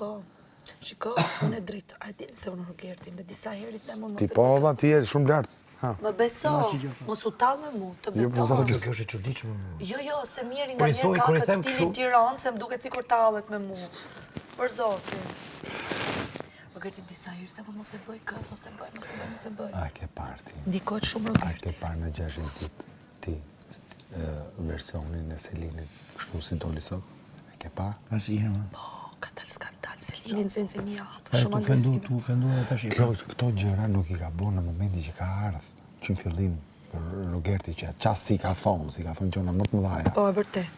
Po, shiko, unë e dritë, a din se unë Rogertin, dhe disa heri them unë Ti po, dha, ti e shumë lartë. Më beso, mos u tallë me mu, të Jo, për beton. zotin. Kjo është e çuditshme. Jo, se mirë nga njerë ka këtë stili Tiranë, se më duket sikur tallet me mu. Për zotin. Rogerti disa heri them unë mos e bëj këtë, mos e bëj. A ke parë ti? Ndikojt shumë A Rogerti. ke parë në 6 ditë ti versionin e Selinit kështu si doli sot? E ke parë? Asnjëherë, ma. Po, ka dalë skandal, Selinin sense një javë, Ai shumë tu agresive. ofendu edhe tash. Këto gjëra nuk i ka bërë në momentin që ka ardhur, që në fillim për Rogerti që qas si ka thonë gjona më të mëdhaja. Po, e vërtet.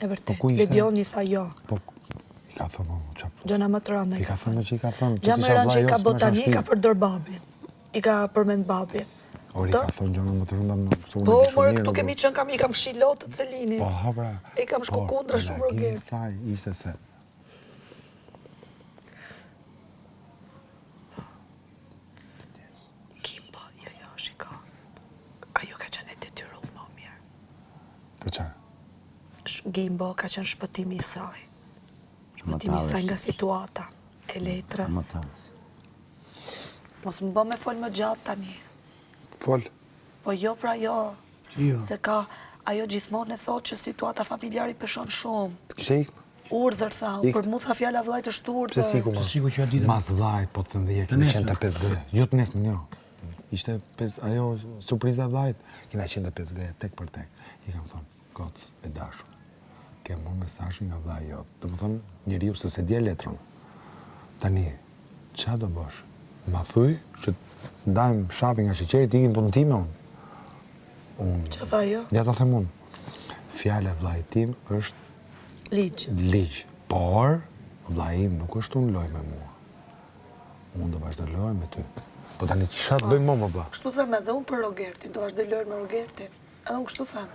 E vërtet. Po, ku ishte? Ledioni tha jo. Po, i ka thonë, çfarë? Gjana më të rënda I ka thonë që i ka thonë. Gjana më rëndë që i ka botani, i ka përdor babin. I ka përmend babin. Ori ka thonë gjona më të rënda më këtu. Po, more këtu kemi qenë kam i kam fshilot të Celini. Po, ha pra. I kam shku kundra shumë Rogerti. Saj ishte se Kimbo, jo, shiko. Ajo ka qenë e detyruar më mirë. për çfarë? Gimbo ka qenë shpëtimi i saj. Shpëtimi i saj nga situata e letrës. Mos më bë me fol më gjatë tani. Fol. Po jo pra jo. Jo. Se ka, ajo gjithmonë e thotë që situata familjare i peshon shumë. Të kishe ikë? Urdhër tha, për mu tha fjala vllajt është urdhër. Pse siku ma? Sigur që ditë. Mas vllajt, po të thënë dhe herë kemi qenë të 5G. Jo të nesër, jo. Ishte ajo surpriza e vllajt. Kena qenë të 5G tek për tek. I kam thonë, goc e dashur. Ke marrë mesazhin nga vllai jot. Domethënë, njeriu se di letrën. Tani, ç'a do bësh? Ma thuj që ndajmë shapin nga sheqeri, ti ikim punën time unë. Që tha jo? Ja ta them unë. Fjala e vllait tim është Ligj. Por, vllai im nuk është unë loj me mua. Unë do vazhdoj loj me ty. Po tani ç'a të bëjmë më bë? Kështu them edhe unë për Rogertin, do vazhdoj lojën me Rogertin. Edhe unë kështu them.